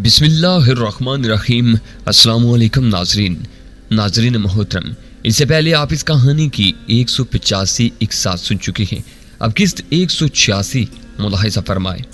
बिस्मिल्लाहिर्रहमानिर्रहीम। अस्सलामुअलैकुम नाजरीन मोहतरम। इससे पहले आप इस कहानी की 185 एक साथ सुन चुके हैं। अब किस्त 186 मुलाहिजा फरमाए।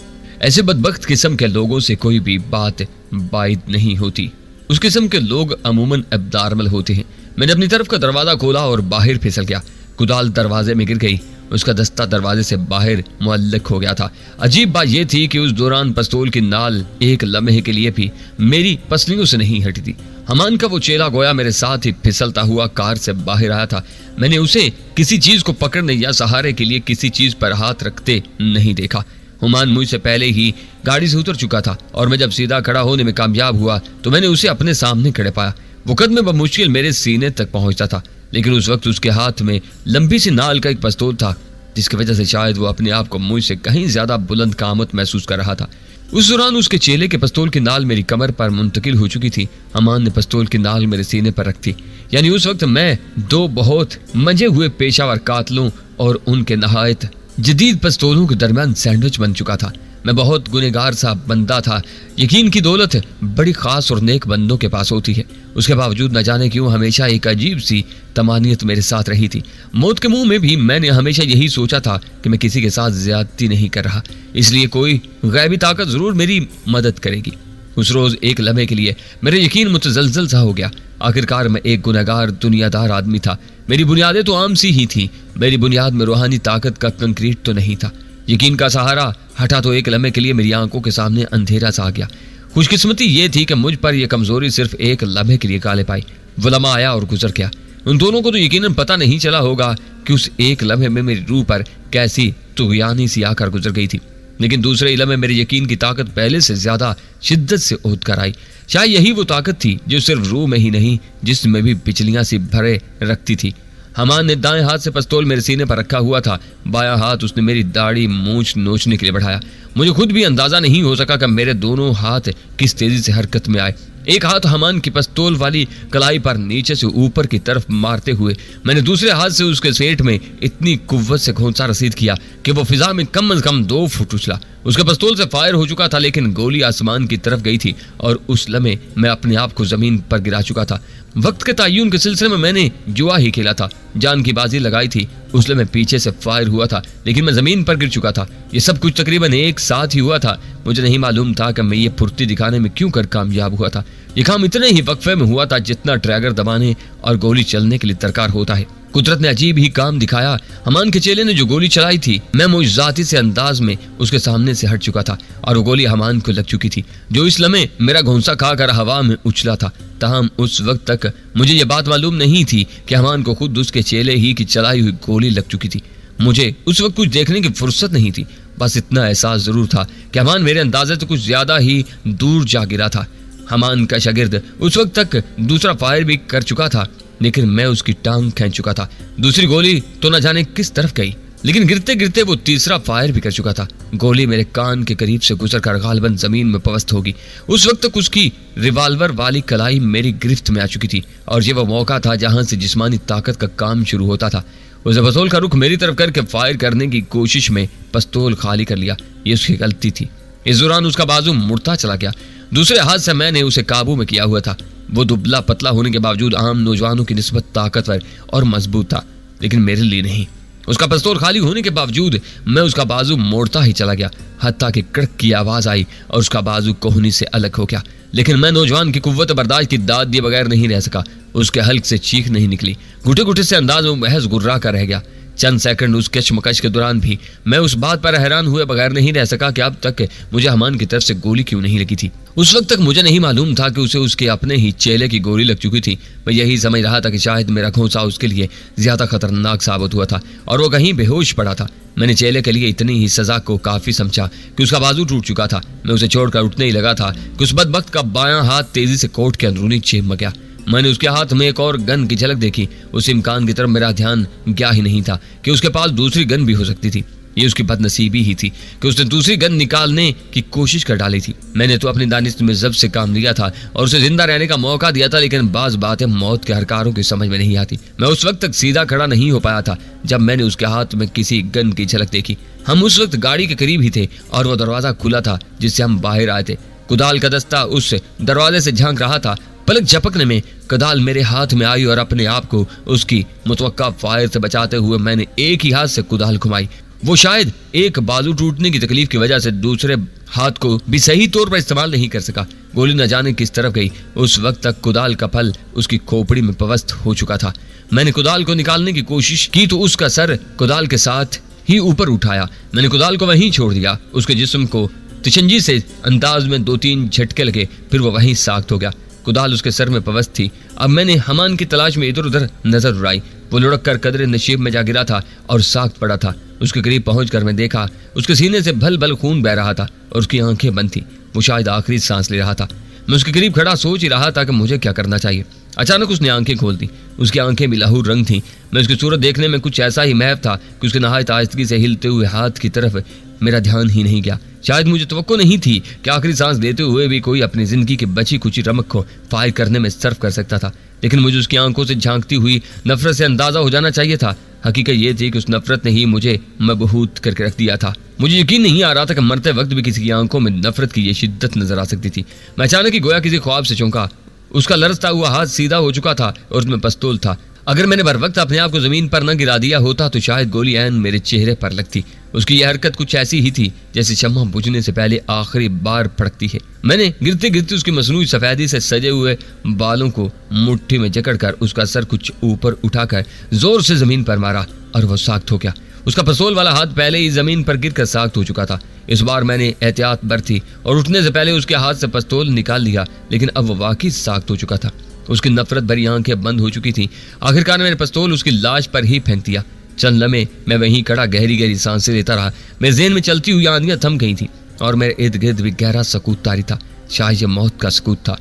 ऐसे बदबख्त किस्म के लोगों से कोई भी बात बाइद नहीं होती। उस किस्म के लोग अमूमन अब्दारमल होते हैं। मैंने अपनी तरफ का दरवाजा खोला और बाहर फिसल गया। कुदाल दरवाजे में गिर गई। उसका दस्ता दरवाजे से बाहर मुअल्लक हो गया था। अजीब बात यह थी कि उस दौरान पिस्तौल की नाल एक लम्हे के लिए भी मेरी पसलियों से नहीं हटी थी। हमान का वो चेला गोया मेरे साथ ही फिसलता हुआ कार से बाहर आया था। मैंने उसे किसी चीज को पकड़ने या सहारे के लिए किसी चीज पर हाथ रखते नहीं देखा। हुमान मुझसे पहले ही गाड़ी से उतर चुका था और मैं जब सीधा खड़ा होने में कामयाब हुआ तो मैंने उसे अपने सामने खड़े पाया। वो कदम में बमुश्किल मेरे सीने तक पहुंचता था, लेकिन उस वक्त उसके हाथ में लंबी सी नाल का एक पिस्तौल था, जिसकी वजह से शायद वो अपने आप को मुझसे कहीं ज्यादा बुलंद कामत महसूस कर रहा था। उस दौरान उसके चेले के पिस्तौल की नाल मेरी कमर पर मुंतकिल हो चुकी थी। हमान ने पिस्तौल की नाल मेरे सीने पर रख दी। यानी उस वक्त मैं दो बहुत मंजे हुए पेशावर कातलों और उनके नहायत जदीद पिस्तौलों के दरमियान सैंडविच बन चुका था। मैं बहुत गुनहगार सा बंदा था। यकीन की दौलत बड़ी खास और नेक बंदों के पास होती है। उसके बावजूद न जाने क्यों हमेशा एक अजीब सी तमानियत मेरे साथ रही थी। मौत के मुंह में भी मैंने हमेशा यही सोचा था कि मैं किसी के साथ ज्यादती नहीं कर रहा, इसलिए कोई गैबी ताकत जरूर मेरी मदद करेगी। उस रोज एक लम्हे के लिए मेरा यकीन मुतजलजल सा हो गया। आखिरकार मैं एक गुनहगार दुनियादार आदमी था। मेरी बुनियादें तो आम सी ही थी। मेरी बुनियाद में रूहानी ताकत का कंक्रीट तो नहीं था। यकीन का सहारा हटा तो एक लम्हे के लिए मेरी आंखों के सामने अंधेरा सा आ गया। खुशकिस्मती ये थी कि मुझ पर यह कमजोरी सिर्फ एक लम्हे के लिए गालिब आई। वो लम्हा आया और गुजर गया। उन दोनों को तो यकीनन पता नहीं चला होगा कि उस एक लम्हे में मेरी रूह पर कैसी तुगयानी सी आकर गुजर गई थी, लेकिन दूसरे लम्हे मेरे यकीन की ताकत पहले से ज्यादा शिद्दत से उठ कर आई। शायद यही वो ताकत थी जो सिर्फ रूह में ही नहीं जिसमें भी बिजलियां सी भरे रखती थी। हमान ने दाएं हाथ से पिस्तौल मेरे सीने पर रखा हुआ था। बायां हाथ उसने मेरी दाढ़ी मूंछ नोचने के लिए बढ़ाया। मुझे खुद भी अंदाजा नहीं हो सका कि मेरे दोनों हाथ किस तेजी से हरकत में आए। एक हाथ हमान की पिस्तौल वाली कलाई पर नीचे से ऊपर की तरफ मारते हुए मैंने दूसरे हाथ से उसके सेठ में इतनी कुव्वत से घोंसा रसीद किया कि वो फिजा में कम से कम 2 फुट उछला। उसके पिस्तौल से फायर हो चुका था, लेकिन गोली आसमान की तरफ गई थी और उस लम्हे मैं अपने आप को जमीन पर गिरा चुका था। वक्त के तायुन के सिलसिले में मैंने जुआ ही खेला था, जान की बाजी लगाई थी। उस लम्हे पीछे से फायर हुआ था, लेकिन मैं जमीन पर गिर चुका था। ये सब कुछ तकरीबन एक साथ ही हुआ था। मुझे नहीं मालूम था कि मैं ये फुर्ती दिखाने में क्यों कर कामयाब हुआ था। ये काम इतने ही वक्फे में हुआ था जितना ट्रैगर दबाने और गोली चलने के लिए दरकार होता है। कुदरत ने अजीब ही काम दिखाया। हमान के चेले ने जो गोली चलाई थी, मैं मुइज़ाती से अंदाज में उसके सामने से हट चुका था और वो गोली हमान को लग चुकी थी, जो इस लम्हे मेरा घोंसा खाकर हवा में उछला था। ताहम उस वक्त तक मुझे ये बात मालूम नहीं थी कि हमान को खुद उसके चेले ही की चलाई हुई गोली लग चुकी थी। मुझे उस वक्त कुछ देखने की फुर्सत नहीं थी। बस इतना एहसास जरूर था कि हमान मेरे अंदाजे से कुछ ज्यादा ही दूर जा गिरा था। हमान का शागिर्द उस वक्त तक दूसरा फायर भी कर चुका था, लेकिन मैं उसकी टांग खींच चुका था। दूसरी गोली तो न जाने किस तरफ गई, लेकिन गिरते गिरते वो तीसरा फायर भी कर चुका था। गोली मेरे कान के करीब से गुजरकर गालबन जमीन में पवस्त होगी। उस वक्त तक उसकी रिवाल्वर वाली कलाई मेरी गिरफ्त में आ चुकी थी और ये वो मौका था जहां से जिस्मानी ताकत का काम शुरू होता था। उसने पिस्तौल का रुख मेरी तरफ करके फायर करने की कोशिश में पिस्तौल खाली कर लिया। ये उसकी गलती थी। इस दौरान उसका बाजू मुड़ता चला गया। दूसरे हाथ से मैंने उसे काबू में किया हुआ था। वो दुबला पतला होने के बावजूद आम नौजवानों की निस्बत ताकतवर और मजबूत था, लेकिन मेरे लिए नहीं। उसका पिस्तौल खाली होने के बावजूद मैं उसका बाजू मोड़ता ही चला गया, हत्ता कि कड़क की आवाज आई और उसका बाजू कोहनी से अलग हो गया। लेकिन मैं नौजवान की कुव्वत बर्दाश्त की दाद दिए बगैर नहीं रह सका। उसके हल्क से चीख नहीं निकली। घुटे घुटे से अंदाज में महज गुर्रा कर रह गया। चंद सेकंड उस कशमकश के दौरान भी मैं उस बात पर हैरान हुए बगैर नहीं रह सका कि अब तक मुझे हमान की तरफ से गोली क्यों नहीं लगी थी। उस वक्त तक मुझे नहीं मालूम था कि उसे उसके अपने ही चेले की गोली लग चुकी थी। मैं यही समझ रहा था कि शायद मेरा घोंसा उसके लिए ज्यादा खतरनाक साबित हुआ था और वो कहीं बेहोश पड़ा था। मैंने चेले के लिए इतनी ही सजा को काफी समझा कि उसका बाजू टूट चुका था। मैं उसे छोड़कर उठने ही लगा था कि उस बदबख्त का बायां हाथ तेजी से कोट के अंदरूनी जेब में गया। मैंने उसके हाथ में एक और गन की झलक देखी। उस इम्कान की तरफ मेरा ध्यान गया ही नहीं था कि उसके पास दूसरी गन भी हो सकती थी। ये उसकी बदनसीबी ही थी कि उसने दूसरी गन निकालने की कोशिश कर डाली थी। मैंने तो अपनी दानिश में जब से काम लिया था और उसे जिंदा रहने का मौका दिया था, लेकिन बाज बातें मौत के हरकारों की समझ में नहीं आती। मैं उस वक्त तक सीधा खड़ा नहीं हो पाया था जब मैंने उसके हाथ में किसी गन की झलक देखी। हम उस वक्त गाड़ी के करीब ही थे और वो दरवाजा खुला था जिससे हम बाहर आए थे। कुदाल का दस्ता उस दरवाजे से झांक रहा था। पलक झपकने में कुदाल मेरे हाथ में आई और अपने आप को उसकी मुतवक्का फायर से बचाते हुए मैंने एक ही हाथ से कुदाल घुमाई। वो शायद एक बाजू टूटने की तकलीफ की वजह से दूसरे हाथ को भी सही तौर पर इस्तेमाल नहीं कर सका। गोली न जाने किस तरफ गई। उस वक्त तक कुदाल का फल उसकी खोपड़ी में पवस्त हो चुका था। मैंने कुदाल को निकालने की कोशिश की तो उसका सर कुदाल के साथ ही ऊपर उठाया। मैंने कुदाल को वहीं छोड़ दिया। उसके जिस्म को तिशंजी से अंदाज में 2-3 झटके लगे, फिर वो वहीं साख्त हो गया। कुदाल उसके सर में पवस्त थी। अब मैंने हमान की तलाश में इधर उधर नजर उड़ाई। वो लुढ़क कर कदरे नशीब में जा गिरा था और साख्त पड़ा था। उसके करीब पहुंचकर मैं देखा उसके सीने से भल भल खून बह रहा था और उसकी आंखें बंद थी। वो शायद आखिरी सांस ले रहा था। मैं उसके करीब खड़ा सोच ही रहा था कि मुझे क्या करना चाहिए। अचानक उसने आंखें खोल दी। उसकी आंखें भी लाहौर रंग थीं। मैं उसकी सूरत देखने में कुछ ऐसा ही महव था कि उसके नहायत आहिस्तगी से हिलते हुए हाथ की तरफ मेरा ध्यान ही नहीं गया। शायद मुझे तवक्को नहीं थी कि आखिरी सांस लेते हुए भी कोई अपनी जिंदगी की बची कुची रमक को फायर करने में सर्फ कर सकता था, लेकिन मुझे उसकी आंखों से झांकती हुई नफरत से अंदाजा हो जाना चाहिए था। हकीकत ये थी कि उस नफरत ने ही मुझे मबहूत करके रख दिया था। मुझे यकीन नहीं आ रहा था कि मरते वक्त भी किसी की आंखों में नफरत की ये शिद्दत नजर आ सकती थी। मैं अचानक ही गोया किसी ख्वाब से चौंका। उसका लरजता हुआ हाथ सीधा हो चुका था और उसमें पिस्तौल था। अगर मैंने बर वक्त अपने आप को जमीन पर न गिरा दिया होता तो शायद गोली ऐन मेरे चेहरे पर लगती। उसकी यह हरकत कुछ ऐसी ही थी जैसे शम्मा बुझने से पहले आखिरी बार फड़कती है। मैंने गिरते गिरते उसकी मसनूई सफेदी से सजे हुए बालों को मुट्ठी में जकड़कर उसका सर कुछ ऊपर उठाकर जोर से जमीन पर मारा और वह साख्त हो गया। उसका पिस्तौल वाला हाथ पहले ही जमीन पर गिरकर साख्त हो चुका था। इस बार मैंने एहतियात बरती और उठने से पहले उसके हाथ से पिस्तौल निकाल लिया, लेकिन अब वो वाकई साख्त हो चुका था। उसकी नफरत भरी आंखें बंद हो चुकी थीं। आखिरकार मैंने पिस्तौल उसकी लाश पर ही फेंक दिया। चंद लम्हे मैं वहीं खड़ा गहरी गहरी सांसें लेता रहा। मेरे ज़हन में चलती हुई आंधियां थम गई थीं और मेरे इर्द गिर्द भी गहरा सकूत तारी था। शायद ये मौत का सकूत था।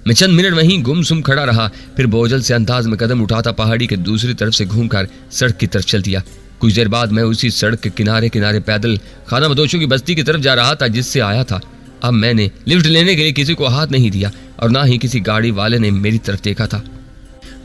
मैं चंद मिनट वहीं गुमसुम खड़ा रहा, फिर बोझल से अंदाज में कदम उठाता पहाड़ी के दूसरी तरफ से घूमकर सड़क की तरफ चल दिया। कुछ देर बाद मैं उसी सड़क के किनारे किनारे पैदल खाना बदोशों की बस्ती की तरफ जा रहा था जिससे आया था। अब मैंने लिफ्ट लेने के लिए किसी को हाथ नहीं दिया और ना ही किसी गाड़ी वाले ने मेरी तरफ देखा था।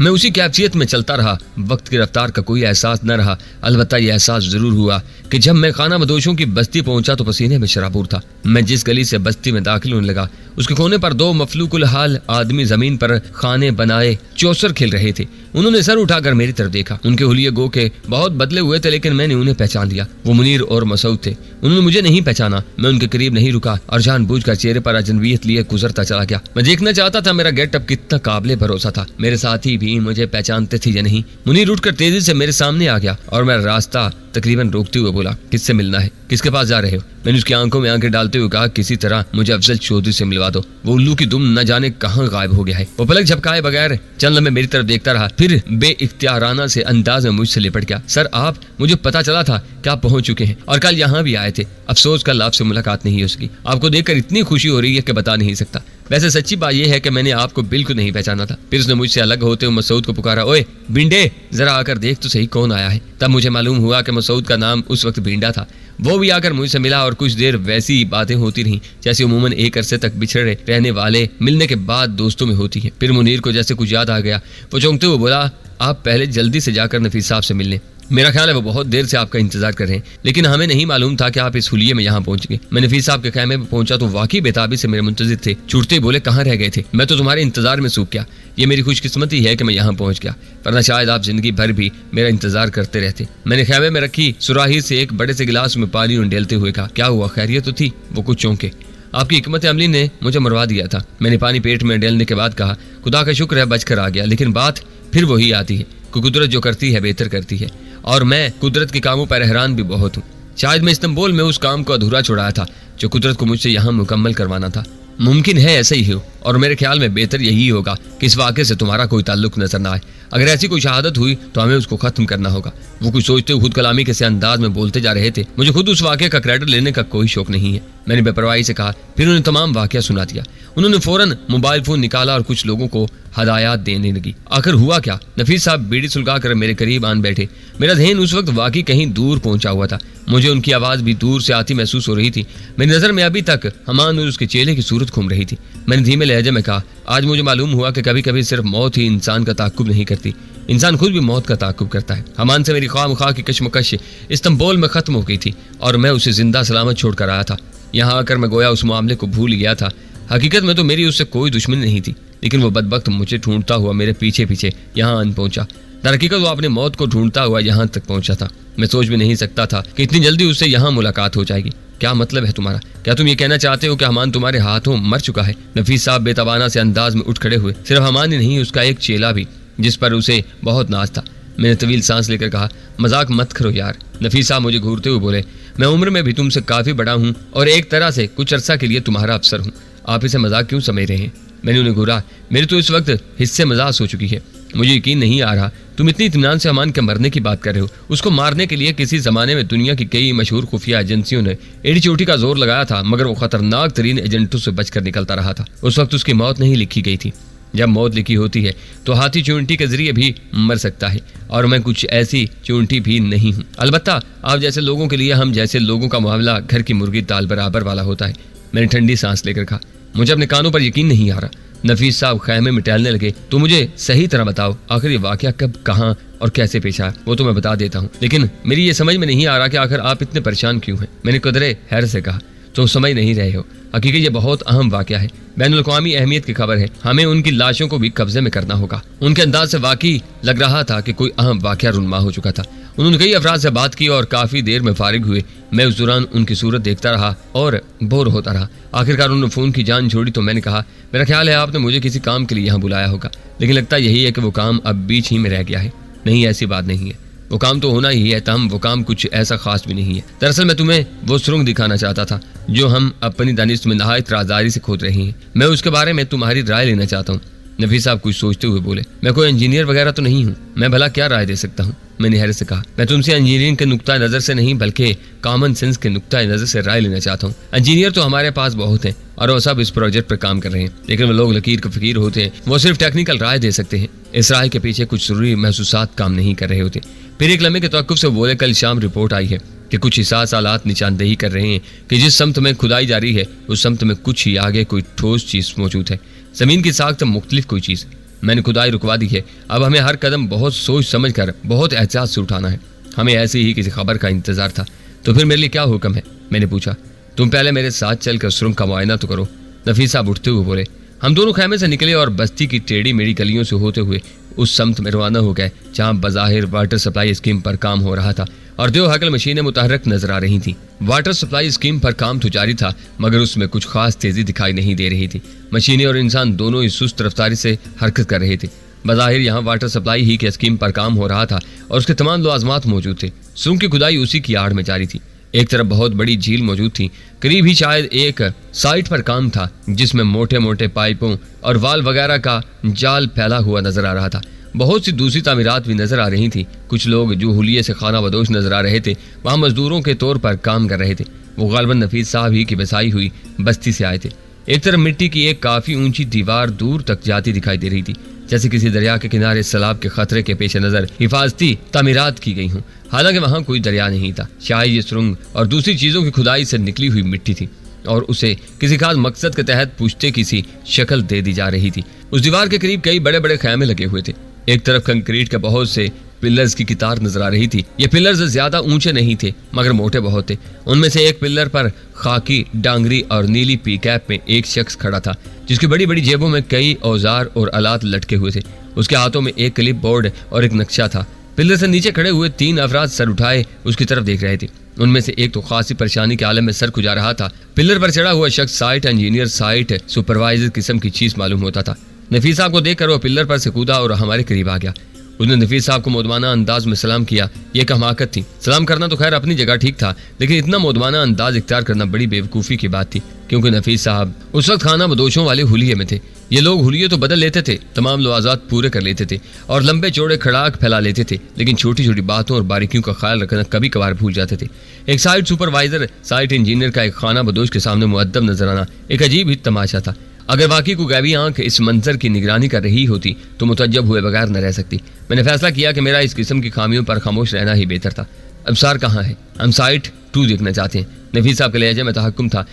मैं उसी कैफियत में चलता रहा। वक्त की रफ्तार का कोई एहसास न रहा। अलबत्ता यह एहसास जरूर हुआ कि जब मैं खाना बदोशों की बस्ती पहुंचा तो पसीने में शराबूर था। मैं जिस गली से बस्ती में दाखिल होने लगा उसके कोने पर 2 मफलूकुल हाल आदमी जमीन पर खाने बनाए चौसर खेल रहे थे। उन्होंने सर उठाकर मेरी तरफ देखा। उनके हुलिये गो के बहुत बदले हुए थे, लेकिन मैंने उन्हें पहचान लिया। वो मुनीर और मसूद थे। उन्होंने मुझे नहीं पहचाना। मैं उनके करीब नहीं रुका और जानबूझकर चेहरे पर अजनबियत लिए गुजरता चला गया। मैं देखना चाहता था मेरा गेटअप कितना काबिले भरोसा था। मेरे साथी भी मुझे पहचानते थे या नहीं। मुनीर उठकर तेजी से मेरे सामने आ गया और मैं रास्ता तकरीबन रोकते हुए बोला, किससे मिलना है? किसके पास जा रहे हो? मैंने उसकी आंखों में आंखें डालते हुए कहा, किसी तरह मुझे अफजल चौधरी से मिलवा दो। वो उल्लू की दुम न जाने कहाँ गायब हो गया है। वो पलक झपकाए बगैर चंद लम्हे मेरी तरफ देखता रहा, फिर बेइख्तियाराना से अंदाज में मुझसे लिपट गया। सर आप, मुझे पता चला था कि आप पहुंच चुके हैं और कल यहाँ भी आए थे। अफसोस कल आपसे मुलाकात नहीं हो सकी। आपको देखकर इतनी खुशी हो रही है कि बता नहीं सकता। वैसे सच्ची बात यह है कि मैंने आपको बिल्कुल नहीं पहचाना था। फिर उसने मुझसे अलग होते हुए मसूद को पुकारा, ओए बिंडे, जरा आकर देख तो सही कौन आया है। तब मुझे मालूम हुआ कि मसूद का नाम उस वक्त बिंडा था। वो भी आकर मुझसे मिला और कुछ देर वैसी बातें होती रहीं जैसे उमूमन एक अरसे तक बिछड़े रहने वाले मिलने के बाद दोस्तों में होती है। फिर मुनीर को जैसे कुछ याद आ गया। वो चौंकते हुए बोला, आप पहले जल्दी से जाकर नफीस साहब से मिलने। मेरा ख्याल है वो बहुत देर से आपका इंतजार कर रहे हैं, लेकिन हमें नहीं मालूम था कि आप इस हुलिये में यहाँ पहुंच गए। मैं नफीस साहब के खैमे में पहुंचा तो वाकई बेताबी से मेरे मुंतजिर थे। छूटते बोले, कहाँ रह गए थे? मैं तो तुम्हारे इंतजार में सूख गया। ये मेरी खुशकिस्मती है कि मैं यहाँ पहुंच गया, वरना शायद आप जिंदगी भर भी मेरा इंतजार करते रहते। मैंने खैमे में रखी सुराही से एक बड़े से गिलास में पानी उंडेलते हुए कहा, क्या हुआ, खैरियत तो थी? वो कुछ चौंके। आपकी हिकमत अमली ने मुझे मरवा दिया था। मैंने पानी पेट में उंडेलने के बाद कहा, खुदा का शुक्र है बचकर आ गया। लेकिन बात फिर वही आती है कि कुदरत जो करती है बेहतर करती है, और मैं कुदरत के कामों पर हैरान भी बहुत हूँ। शायद मैं इस्तांबुल में उस काम को अधूरा छोड़ाया था जो कुदरत को मुझसे यहाँ मुकम्मल करवाना था। मुमकिन है ऐसा ही हो, और मेरे ख्याल में बेहतर यही होगा कि इस वाक़े से तुम्हारा कोई ताल्लुक नजर ना आए। अगर ऐसी कोई शहादत हुई तो हमें उसको खत्म करना होगा। वो कुछ सोचते हुए खुद कलामी के से अंदाज में बोलते जा रहे थे। मुझे खुद उस वाक़े का क्रेडिट लेने का कोई शौक नहीं है। मैंने बेपरवाही से कहा। फिर उन्होंने तमाम वाक़या सुना दिया। उन्होंने फौरन मोबाइल फोन निकाला और कुछ लोगों को हदायत देने लगी। आखिर हुआ क्या? नफीस साहब बीड़ी सुलगा कर मेरे करीब आन बैठे। मेरा ज़हन उस वक्त वाकई कहीं दूर पहुंचा हुआ था। मुझे उनकी आवाज़ भी दूर से आती महसूस हो रही थी। मेरी नज़र में अभी तक हमान और उसके चेले की सूरत घूम रही थी। मैंने धीमे लहजे में कहा, आज मुझे मालूम हुआ कि कभी कभी सिर्फ मौत ही इंसान का ताक़ुब नहीं करती, इंसान खुद भी मौत का ताक़ुब करता है। हमान से मेरी ख्वाम-ख्वाह की कशमकश इस्तांबुल में ख़त्म हो गई थी और मैं उसे जिंदा सलामत छोड़ कर आया था। यहाँ आकर मैं गोया उस मामले को भूल गया था हकीकत में तो मेरी उससे कोई दुश्मनी नहीं थी, लेकिन वो बदबख्त मुझे ढूंढता हुआ मेरे पीछे पीछे यहाँ आन पहुंचा। दरहकीकत वो अपनी मौत को ढूंढता हुआ यहाँ तक पहुंचा था। मैं सोच भी नहीं सकता था कि इतनी जल्दी उससे यहाँ मुलाकात हो जाएगी। क्या मतलब है तुम्हारा? क्या तुम ये कहना चाहते हो कि हमान तुम्हारे हाथों मर चुका है? नफीस साहब बेतवाना से अंदाज में उठ खड़े हुए। सिर्फ हमान ही नहीं, उसका एक चेला भी, जिस पर उसे बहुत नाज था। मैंने तवील सांस लेकर कहा, मजाक मत करो यार। नफीस साहब मुझे घूरते हुए बोले, मैं उम्र में भी तुमसे काफी बड़ा हूँ और एक तरह से कुछ अरसा के लिए तुम्हारा अफसर हूँ। आप इसे मजाक क्यों समझ रहे हैं? मैंने उन्हें घूरा। मेरी तो इस वक्त हिस्से मजाक हो चुकी है। मुझे यकीन नहीं आ रहा तुम इतनी इत्मीनान से अमान के मरने की बात कर रहे हो। उसको मारने के लिए किसी जमाने में दुनिया की कई मशहूर खुफिया एजेंसियों ने एड़ी चोटी का जोर लगाया था, मगर वो खतरनाक तरीन एजेंटों से बचकर निकलता रहा था। उस वक्त उसकी मौत नहीं लिखी गई थी। जब मौत लिखी होती है तो हाथी चूंटी के जरिए भी मर सकता है, और मैं कुछ ऐसी चूंटी भी नहीं हूँ। अलबत्ता आप जैसे लोगों के लिए हम जैसे लोगों का मामला घर की मुर्गी दाल बराबर वाला होता है। मैंने ठंडी सांस लेकर कहा, मुझे अपने कानों पर यकीन नहीं आ रहा। नफीस साहब खैमे में टहलने लगे। तो मुझे सही तरह बताओ, आखिर ये वाकया कब, कहाँ और कैसे पेश आया? वो तो मैं बता देता हूँ, लेकिन मेरी ये समझ में नहीं आ रहा कि आखिर आप इतने परेशान क्यों हैं। मैंने कदरे हैर से कहा, तुम समझ नहीं रहे हो। हकीकत ये बहुत अहम वाकया है, बैनुल-अक़वामी अहमियत की खबर है। हमें उनकी लाशों को भी कब्जे में करना होगा। उनके अंदाज से वाकई लग रहा था कि कोई अहम वाकया रुनमा हो चुका था। उन्होंने कई अफराद से बात की और काफी देर में फारिग हुए। मैं उस दौरान उनकी सूरत देखता रहा और बोर होता रहा। आखिरकार उन्होंने फोन की जान छोड़ी तो मैंने कहा, मेरा ख्याल है आपने मुझे किसी काम के लिए यहाँ बुलाया होगा, लेकिन लगता यही है कि वो काम अब बीच ही में रह गया है। नहीं, ऐसी बात नहीं है, वो काम तो होना ही है, तम वो काम कुछ ऐसा खास भी नहीं है। दरअसल मैं तुम्हें वो सुरंग दिखाना चाहता था जो हम अपनी दानिश में नहायत राजदारी से खोद रहे हैं। मैं उसके बारे में तुम्हारी राय लेना चाहता हूँ। नफीस साहब कुछ सोचते हुए बोले, मैं कोई इंजीनियर वगैरह तो नहीं हूँ, मैं भला क्या राय दे सकता हूँ? मैंने हैरत से कहा, मैं तुमसे इंजीनियरिंग के नुक्ता नजर से नहीं बल्कि कॉमन सेंस के नुक्ता नजर से राय लेना चाहता हूँ। इंजीनियर तो हमारे पास बहुत हैं और वो सब इस प्रोजेक्ट पर काम कर रहे हैं, लेकिन वो लोग लकीर के फकीर होते हैं। वो सिर्फ टेक्निकल राय दे सकते हैं। इस राय के पीछे कुछ जरूरी महसूसात काम नहीं कर रहे होते। फिर एक लम्हे के तवक्कुफ से बोले, कल शाम रिपोर्ट आई है कि कुछ हिसास आलात निशानदेही कर रहे हैं कि जिस समत में खुदाई जारी है उस समत में कुछ ही आगे कोई ठोस चीज मौजूद है। जमीन की साख्त मुख्तलिफ कोई चीज। मैंने खुदाई रुकवा दी है। अब हमें हर कदम बहुत सोच समझ कर बहुत एहतियात से उठाना है। हमें ऐसी ही किसी खबर का इंतजार था। तो फिर मेरे लिए क्या हुक्म है? मैंने पूछा। तुम पहले मेरे साथ चलकर सुरंग का मुआयना तो करो। नफीस साहब उठते हुए बोले। हम दोनों खैमे से निकले और बस्ती की टेढ़ी मेढ़ी गलियों से होते हुए उस समत में रवाना हो गए जहाँ बज़ाहिर वाटर सप्लाई स्कीम पर काम हो रहा था और दो हकल मशीनें मुतहरक नजर आ रही थी। वाटर सप्लाई स्कीम पर काम तो जारी था, मगर उसमें कुछ खास तेजी दिखाई नहीं दे रही थी। मशीनें और इंसान दोनों ही सुस्त रफ्तारी से हरकत कर रहे थे। बज़ाहिर यहाँ वाटर सप्लाई ही के स्कीम पर काम हो रहा था और उसके तमाम लवाजमात मौजूद थे। सुरंग की खुदाई उसी की आड़ में जारी थी। एक तरफ बहुत बड़ी झील मौजूद थी। करीब ही शायद एक साइट पर काम था जिसमें मोटे मोटे पाइपों और वाल वगैरह का जाल फैला हुआ नजर आ रहा था। बहुत सी दूसरी तामीरात भी नजर आ रही थी। कुछ लोग जो हुलिये से खाना बदोश नजर आ रहे थे वहाँ मजदूरों के तौर पर काम कर रहे थे। वो गालबन नफीस साहब ही की बसाई हुई बस्ती से आए थे। एक तरफ मिट्टी की एक काफी ऊंची दीवार दूर तक जाती दिखाई दे रही थी, जैसे किसी दरिया के किनारे सैलाब के खतरे के पेश नजर हिफाजती तामीरात की गई हों। हालांकि वहां कोई दरिया नहीं था। शायद ये सुरंग और दूसरी चीजों की खुदाई से निकली हुई मिट्टी थी और उसे किसी खास मकसद के तहत पुश्ते की सी शक्ल दे दी जा रही थी। उस दीवार के करीब कई बड़े बड़े खैमे लगे हुए थे। एक तरफ कंक्रीट के बहुत से पिलर्स की कितार नजर आ रही थी। ये पिलर्स ज्यादा ऊंचे नहीं थे मगर मोटे बहुत थे। उनमें से एक पिलर पर खाकी डांगरी और नीली पीकैप में एक शख्स खड़ा था जिसकी बड़ी बड़ी जेबों में कई औजार और आलात लटके हुए थे। उसके हाथों में एक क्लिप बोर्ड और एक नक्शा था। पिलर से नीचे खड़े हुए 3 अफराद सर उठाए उसकी तरफ देख रहे थे। उनमें से एक तो खासी परेशानी के आलम में सर खुजा रहा था। पिलर पर चढ़ा हुआ शख्स साइट इंजीनियर, साइट सुपरवाइजर किस्म की चीज मालूम होता था। नफीस साहब को देखकर वो पिलर पर से कूदा और हमारे करीब आ गया। उसने नफीस साहब को मोदमाना अंदाज में सलाम किया। यह एक हमाकत थी। सलाम करना तो खैर अपनी जगह ठीक था, लेकिन इतना मोदमाना अंदाज इख्तियार करना बड़ी बेवकूफ़ी की बात थी, क्योंकि नफीस साहब उस वक्त खाना बदोशों वाले हुलिये में थे। ये लोग हुलिये तो बदल लेते थे, तमाम लवाजात पूरे कर लेते थे और लंबे चौड़े खड़ाक फैला लेते थे, लेकिन छोटी छोटी बातों और बारीकियों का ख्याल रखना कभी कभार भूल जाते थे। एक साइट सुपरवाइजर, साइट इंजीनियर का एक खाना बदोश के सामने मुअद्दब नजर आना एक अजीब ही तमाशा था। अगर वाकई को गैबी आंख इस मंजर की निगरानी कर रही होती तो मुतज्जब हुए बगैर न रह सकती। मैंने फैसला किया कि मेरा इस किस्म की खामियों पर खामोश रहना ही बेहतर था। अफसार कहाँ है? हम साइट 2 देखना चाहते हैं। नफीस साहब के लहजे में तहक्कुम था।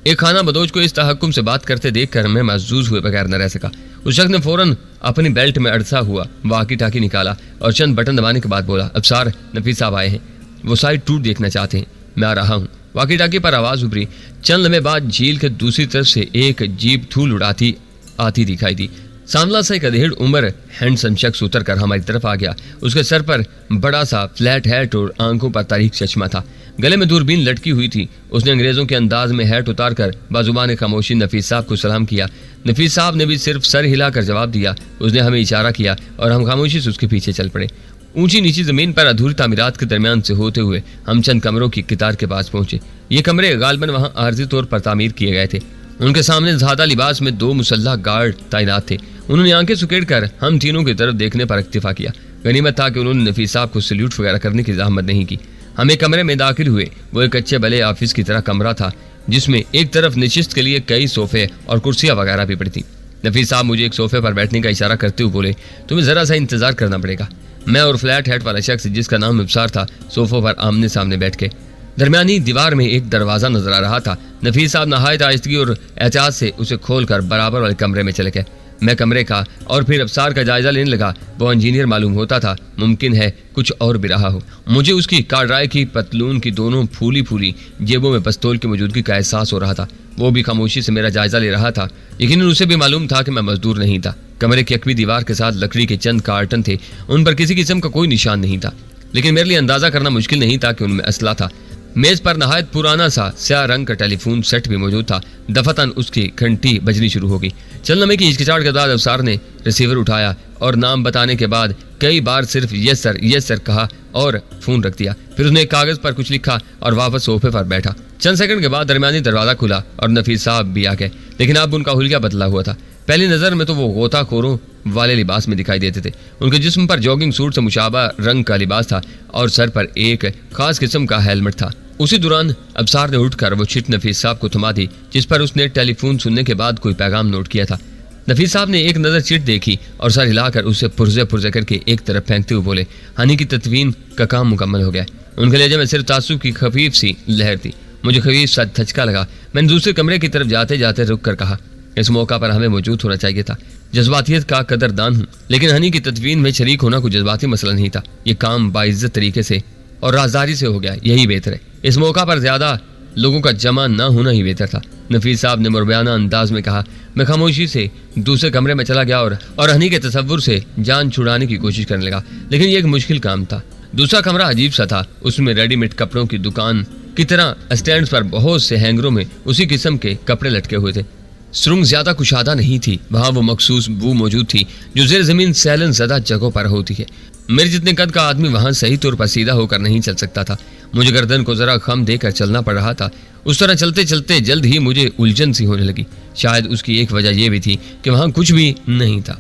एक खाना बदोश को इस तहक्कुम से बात करते देखकर मैं महजूज हुए बगैर न रह सका। उस शख्स ने फौरन अपनी बेल्ट में अड़सा हुआ वाकी टाकी निकाला और चंद बटन दबाने के बाद बोला, अफसार, नफीस साहब आए हैं, वो साइट 2 देखना चाहते हैं। मैं आ रहा हूँ। वाकी टाकी पर आवाज उभरी। चंद लम्हे बाद झील के दूसरी तरफ से एक जीप धूल उड़ाती आती दिखाई दी। सांवला सा एक अधेड़ उम्र हैंडसम शख्स उतर कर हमारी तरफ आ गया। उसके सर पर बड़ा सा फ्लैट हैट और आंखों पर तारीख चश्मा था। गले में दूरबीन लटकी हुई थी। उसने अंग्रेजों के अंदाज में हैट उतार कर बाजुबान खामोशी नफीस साहब को सलाम किया। नफीस साहब ने भी सिर्फ सर हिलाकर जवाब दिया। उसने हमें इशारा किया और हम खामोशी से उसके पीछे चल पड़े। ऊंची नीची जमीन पर अधूरी तामीरात के दरमियान से होते हुए हम चंद कमरों की कतार के पास पहुंचे। ये कमरे गालबन वहां आर्जी तौर पर तामीर किए गए थे। उनके सामने ज़्यादा लिबास में 2 मुसल्लह गार्ड तैनात थे। उन्होंने आंखें सुकेड़ कर हम तीनों की तरफ देखने पर इक्तिफा किया। गनीमत था कि उन्होंने नफीस साहब को सल्यूट वगैरह करने की जहमत नहीं की। हम एक कमरे में दाखिल हुए। वो एक अच्छे भले ऑफिस की तरह कमरा था, जिसमें एक तरफ नशिस्त के लिए कई सोफे और कुर्सियां वगैरह भी पड़ी थी। नफीस साहब मुझे एक सोफे पर बैठने का इशारा करते हुए बोले, तुम्हें जरा सा इंतजार करना पड़ेगा। मैं और फ्लैट हेड वाला शख्स, जिसका नाम अफसार था, सोफों पर आमने सामने बैठ के। दरमियानी दीवार में एक दरवाजा नजर आ रहा था। नफीस साहब नहायत आहिस्तगी और एहतियात से उसे खोलकर बराबर वाले कमरे में चले गए। मैं कमरे का और फिर अफसार का जायजा लेने लगा। वो इंजीनियर मालूम होता था, मुमकिन है कुछ और भी रहा हो। मुझे उसकी कार्डराय की पतलून की दोनों फूली फूली जेबों में पिस्तौल की मौजूदगी का एहसास हो रहा था। वो भी खामोशी से मेरा जायजा ले रहा था। यकीनन उसे भी मालूम था कि मैं मजदूर नहीं था। कमरे की अकवी दीवार के साथ लकड़ी के चंद कार्टन थे। उन पर किसी किस्म का कोई निशान नहीं था, लेकिन मेरे लिए अंदाजा करना मुश्किल नहीं था कि उनमें असला था। मेज पर नहायत पुराना सा स्याह रंग का टेलीफोन सेट भी मौजूद था। दफतन उसकी घंटी बजनी शुरू हो गई। चंद लम्हे की हिचकिचाहट के बाद अफसार ने रिसीवर उठाया और नाम बताने के बाद कई बार सिर्फ यस सर कहा और फोन रख दिया। फिर उसने एक कागज पर कुछ लिखा और वापस सोफे पर बैठा। चंद सेकंड के बाद दरमियानी दरवाजा खुला और नफीस साहब भी आ गए, लेकिन अब उनका हुलिया बदला हुआ था। पहली नजर में तो वो गोताखोरों वाले लिबास में दिखाई देते थे। उनके जिस्म पर जॉगिंग सूट से मुशाबा रंग का लिबास था और सर पर एक खास किस्म का हेलमेट था। उसी दौरान अफसार ने उठकर वो चिट नफीस साहब को थमा दी, जिस पर उसने टेलीफोन सुनने के बाद कोई पैगाम नोट किया था। नफीस साहब ने एक नजर चिट देखी और सर हिलाकर उसे पुरजे पुरजे करके एक तरफ फेंकते हुए बोले, हनी की तदवीन का काम मुकम्मल हो गया। उनके लहजे में सिर्फ तासुब की खफीफ सी लहर थी। मुझे खफीफ सा धचका लगा। मैंने दूसरे कमरे की तरफ जाते जाते रुक कर कहा, इस मौका पर हमें मौजूद होना चाहिए था। जज्बातियत का कदरदान हूँ, लेकिन हनी की तदवीन में शरीक होना कोई जज्बाती मसला नहीं था। ये काम बाइज्जत तरीके से और राजदारी से हो गया, यही बेहतर है। इस मौका पर ज्यादा लोगों का जमा न होना ही बेहतर था। नफीस साहब ने मुरबियाना अंदाज में कहा। मैं खामोशी से दूसरे कमरे में चला गया और हनी के तसव्वुर से जान छुड़ाने की कोशिश करने लगा, लेकिन ये एक मुश्किल काम था। दूसरा कमरा अजीब सा था। उसमें रेडीमेड कपड़ों की दुकान की तरह स्टैंड पर बहुत से हैंगरों में उसी किस्म के कपड़े लटके हुए थे। सुरंग ज्यादा कुशादा नहीं थी। वहां वो मखसूस बू मौजूद थी जो जेर जमीन सैलन ज़दा जगहों पर होती है। मेरे जितने कद का आदमी वहां सही तौर पर सीधा होकर नहीं चल सकता था। मुझे गर्दन को जरा खम देकर चलना पड़ रहा था। उस तरह चलते चलते जल्द ही मुझे उलझन सी होने लगी। शायद उसकी एक वजह यह भी थी कि वहां कुछ भी नहीं था,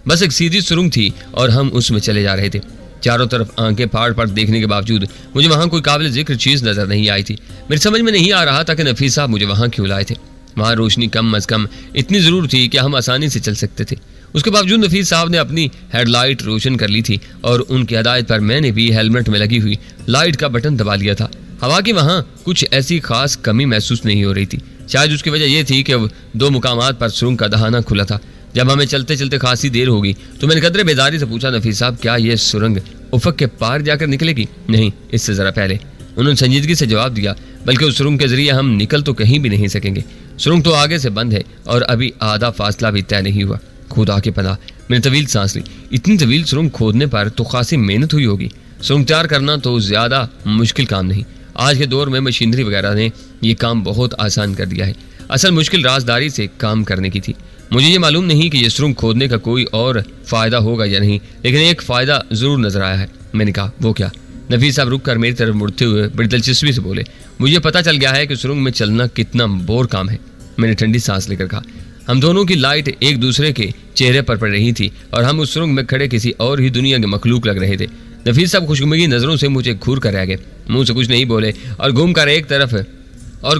बस एक सीधी सुरंग थी और हम उसमें चले जा रहे थे। चारों तरफ आंखें फाड़ फाड़ देखने के बावजूद मुझे वहां कोई काबिल जिक्र चीज नजर नहीं आई थी। मेरी समझ में नहीं आ रहा था कि नफीस साहब मुझे वहां क्यों लाए थे। वहां रोशनी कम अज कम इतनी जरूर थी कि हम आसानी से चल सकते थे। उसके बावजूद नफीस साहब ने अपनी हेडलाइट रोशन कर ली थी और उनकी हदायत पर मैंने भी हेलमेट में लगी हुई लाइट का बटन दबा लिया था। हवा की वहां कुछ ऐसी खास कमी महसूस नहीं हो रही थी। शायद उसकी वजह यह थी कि 2 मुकामात पर सुरंग का दहाना खुला था। जब हमें चलते चलते खासी देर होगी तो मैंने कदरे बेदारी से पूछा, नफीस साहब क्या यह सुरंग उफक के पार जाकर निकलेगी? नहीं, इससे जरा पहले, उन्होंने संजीदगी से जवाब दिया। बल्कि उस सुरंग के जरिए हम निकल तो कहीं भी नहीं सकेंगे। सुरंग तो आगे से बंद है और अभी आधा फासला भी तय नहीं हुआ। खुदा के पनाह, मैंने तवील सांस ली। इतनी तवील सुरंग खोदने पर तो खासी मेहनत हुई होगी। सुरंग तैयार करना तो ज्यादा मुश्किल काम नहीं। आज के दौर में मशीनरी वगैरह ने ये काम बहुत आसान कर दिया है। असल मुश्किल राजदारी से काम करने की थी। मुझे ये मालूम नहीं कि ये सुरंग खोदने का कोई और फायदा होगा या नहीं, लेकिन एक फायदा जरूर नजर आया है। मैंने कहा, वो क्या? नफीस साहब रुक कर मेरी तरफ मुड़ते हुए बड़ी दिलचस्पी से बोले, मुझे पता चल गया है कि सुरंग में चलना कितना बोर काम है। मैंने ठंडी सांस लेकर कहा। हम दोनों की लाइट एक दूसरे के चेहरे पर पड़ रही थी और हम उस सुरंग में खड़े किसी और ही दुनिया के मखलूक लग रहे थे। नफीस साहब खुशनुमी नजरों से मुझे घूर कर रह गए, मुंह से कुछ नहीं बोले और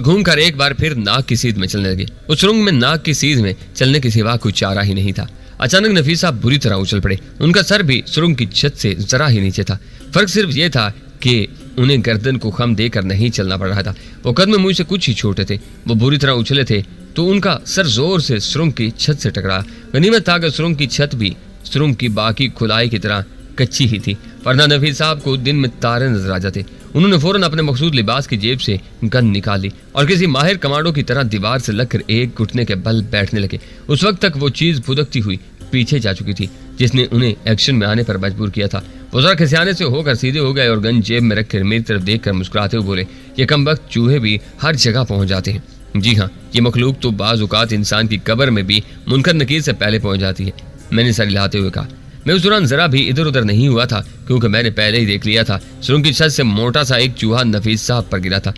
घूमकर एक बार फिर नाक की सीध में चलने लगे। उस सुरंग में नाक की सीध में चलने के सिवा कुछ चारा ही नहीं था। अचानक नफीस साहब बुरी तरह उछल पड़े। उनका सर भी सुरंग की छत से जरा ही नीचे था। फर्क सिर्फ ये था कि उन्हें गर्दन को खम देकर नहीं चलना पड़ रहा था। वो कदम मुझसे कुछ ही छोटे थे। वो बुरी तरह उछले थे तो उनका सर जोर से सुरंग की छत से टकराया। गनीमत था कि सुरंग की छत भी सुरंग की बाकी खुदाई की तरह कच्ची ही थी, वरना नफीस साहब को दिन में तारे नजर आ जाते। उन्होंने फौरन अपने मखसूस लिबास की जेब से गन निकाली और किसी माहिर कमांडो की तरह दीवार से लगकर एक घुटने के बल बैठने लगे। उस वक्त तक वो चीज फुदकती हुई पीछे जा चुकी थी जिसने उन्हें एक्शन में आने पर मजबूर किया था। वो जरा खिसियाने से होकर सीधे हो गए और गन जेब में रखकर मेरी तरफ देखकर मुस्कुराते हुए बोले, ये कमबख्त चूहे भी हर जगह पहुंच जाते हैं। जी हाँ, ये मखलूक तो बाज औकात इंसान की कब्र में भी मुनकर नकीर से पहले पहुंच जाती है। मैंने सर हिलाते हुए कहा। मैं उस दौरान जरा भी इधर उधर नहीं हुआ था क्योंकि मैंने पहले ही देख लिया था सुरंग की छत से मोटा सा एक चूहा नफीस साहब पर गिरा था।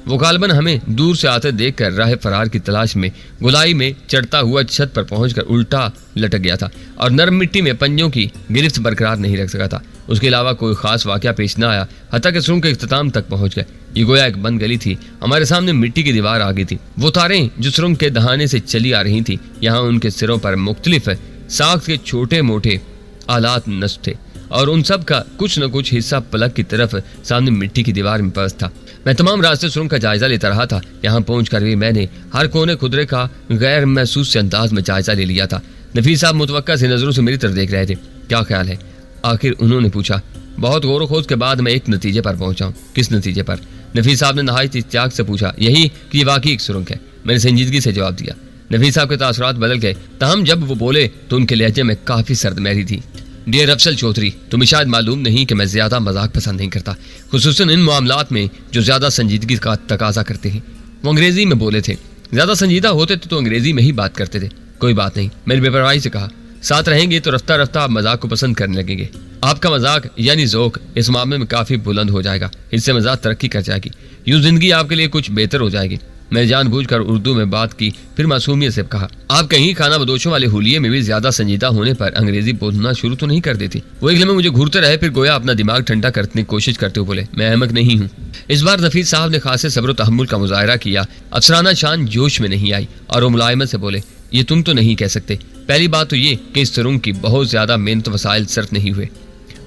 वो गालबन हमें दूर से आते देखकर राह फरार की तलाश में गुलाई में चढ़ता हुआ छत पर पहुंचकर उल्टा लटक गया था और नरम मिट्टी में पंजों की गिरफ्त बरकरार नहीं रख सका था। उसके अलावा कोई खास वाकया पेश न आया हत्ता कि सुरंग के इख्तिताम तक पहुंच गए। ये गोया एक बंद गली थी। हमारे सामने मिट्टी की दीवार आ गई थी। वो तारें जो सुरंग के दहाने से चली आ रही थी, यहाँ उनके सिरों पर मुख्तलिफ साख्त के छोटे मोटे आलात नस्ब थे और उन सब का कुछ न कुछ हिस्सा पलक की तरफ सामने मिट्टी की दीवार में पस्त था। मैं तमाम रास्ते सुरंग का जायजा लेता रहा था। यहाँ पहुंचकर भी मैंने हर कोने खुदरे का गैर महसूस से अंदाज में जायजा ले लिया था। नफीस साहब मुतवक्का से नजरों से मेरी तरफ देख रहे थे। क्या ख्याल है? आखिर उन्होंने पूछा। बहुत गौर खोज के बाद मैं एक नतीजे पर पहुंचा हूँ। किस नतीजे पर? नफीस साहब ने नहायत इत्याग से पूछा। यही कि ये वाकई एक सुरंग है। मैंने संजीदगी से जवाब दिया। नफीस साहब के तासुरात बदल गए, ताहम जब वो बोले तो उनके लहजे में काफी सर्दमहरी थी। डियर अफजल चौधरी, तुम्हें शायद मालूम नहीं कि मैं ज्यादा मजाक पसंद नहीं करता, खुसूसन इन मामलात में जो ज्यादा संजीदगी का तकाजा करते हैं। वो अंग्रेजी में बोले थे। ज्यादा संजीदा होते तो अंग्रेजी में ही बात करते थे। कोई बात नहीं, मैंने बेपरवाही से कहा। साथ रहेंगे तो रफ्ता रफ्ता आप मजाक को पसंद करने लगेंगे। आपका मजाक यानी जोक इस मामले में काफी बुलंद हो जाएगा। इससे मजाक तरक्की कर जाएगी। यूं जिंदगी आपके लिए कुछ बेहतर हो जाएगी। मैंने जानबूझकर उर्दू में बात की, फिर मासूमियत से कहा, आप कहीं खाना बदोशों वाले हुलिये में भी ज्यादा संजीदा होने पर अंग्रेजी बोलना शुरू तो नहीं कर देती? वो एक लम्हे मुझे घूरते रहे, फिर गोया अपना दिमाग ठंडा करने की कोशिश करते हुए बोले, मैं अहमक नहीं हूँ। इस बार नफीस साहब ने खासे सब्र तहम्मुल का मुजाहरा किया। अफसराना शान जोश में नहीं आई और वो मुलायमत से बोले, ये तुम तो नहीं कह सकते। पहली बात तो ये कि इस सुरंग की बहुत ज्यादा मेहनत वसाइल सर्फ नहीं हुए।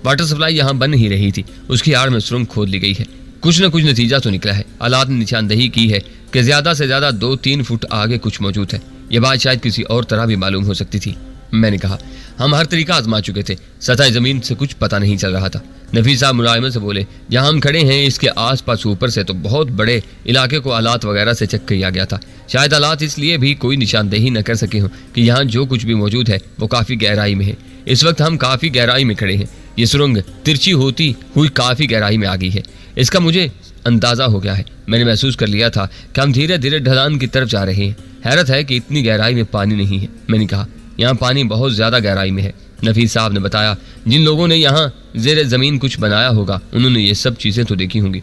वाटर सप्लाई यहाँ बन ही रही थी, उसकी आड़ में सुरंग खोद ली गई है। कुछ न कुछ नतीजा तो निकला है। आलात ने निशानदही की है कि ज्यादा से ज्यादा 2-3 फुट आगे कुछ मौजूद है। यह बात शायद किसी और तरह भी मालूम हो सकती थी। मैंने कहा, हम हर तरीका आजमा चुके थे, सतह जमीन से कुछ पता नहीं चल रहा था। नफीस साहब मुलायमत से बोले, जहाँ हम खड़े हैं इसके आसपास ऊपर से तो बहुत बड़े इलाके को आलात वगैरह से चेक किया गया था। शायद आलात इसलिए भी कोई निशानदेही न कर सके हों कि यहाँ जो कुछ भी मौजूद है वो काफी गहराई में है। इस वक्त हम काफी गहराई में खड़े हैं। ये सुरंग तिरछी होती हुई काफी गहराई में आ गई है, इसका मुझे अंदाजा हो गया है। मैंने महसूस कर लिया था कि हम धीरे धीरे ढलान की तरफ जा रहे हैं। हैरत है कि इतनी गहराई में पानी नहीं है। मैंने कहा, यहाँ पानी बहुत ज्यादा गहराई में है। नफीस साहब ने बताया, जिन लोगों ने यहाँ जेर जमीन कुछ बनाया होगा उन्होंने ये सब चीजें तो देखी होंगी,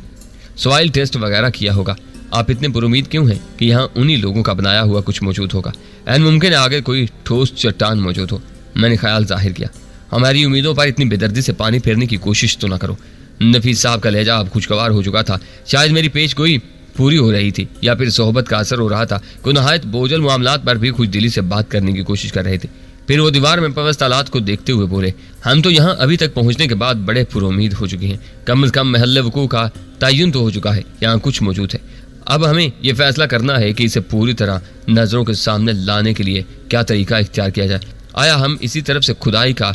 सॉइल टेस्ट वगैरह किया होगा। आप इतने पुरुमीद क्यों हैं कि यहाँ उन्हीं लोगों का बनाया हुआ कुछ मौजूद होगा? ऐन मुमकिन है आगे कोई ठोस चट्टान मौजूद हो। मैंने ख्याल जाहिर किया। हमारी उम्मीदों पर इतनी बेदर्दी से पानी फेरने की कोशिश तो ना करो। नफीस साहब का लहजा अब खुशगवार हो चुका था। शायद मेरी पेश गोई पूरी हो रही थी या फिर सोहबत का असर हो रहा था। कोई नहायत बोझल मामलात पर भी खुश दिली से बात करने की कोशिश कर रहे थे। फिर वो दीवार में पवस्त आलात को देखते हुए बोले, हम तो यहाँ अभी तक पहुँचने के बाद बड़े पुरुमीद हो चुके हैं। कम से कम महल्ले वकूअ का तयन तो हो चुका है, यहाँ कुछ मौजूद है। अब हमें ये फैसला करना है कि इसे पूरी तरह नजरों के सामने लाने के लिए क्या तरीका इख्तियार किया जाए। आया हम इसी तरफ से खुदाई का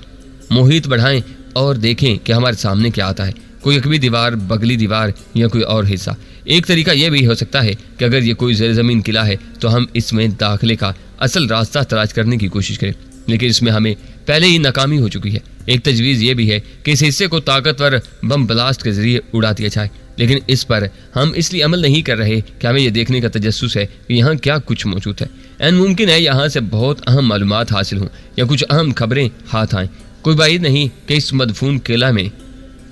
मुहित बढ़ाएं और देखें कि हमारे सामने क्या आता है, कोई अकबी दीवार, बगली दीवार या कोई और हिस्सा। एक तरीका यह भी हो सकता है कि अगर ये कोई ज़ेर ज़मीन किला है तो हम इसमें दाखिले का असल रास्ता तलाश करने की कोशिश करें, लेकिन इसमें हमें पहले ही नाकामी हो चुकी है। एक तजवीज़ ये भी है कि इस हिस्से को ताकतवर बम ब्लास्ट के जरिए उड़ा दिया जाए, लेकिन इस पर हम इसलिए अमल नहीं कर रहे कि हमें यह देखने का तजस्सुस है कि यहाँ क्या कुछ मौजूद है। एन मुमकिन है यहाँ से बहुत अहम मालूमात हासिल हों या कुछ अहम खबरें हाथ आएँ। कोई बात नहीं कि इस मदफून किला में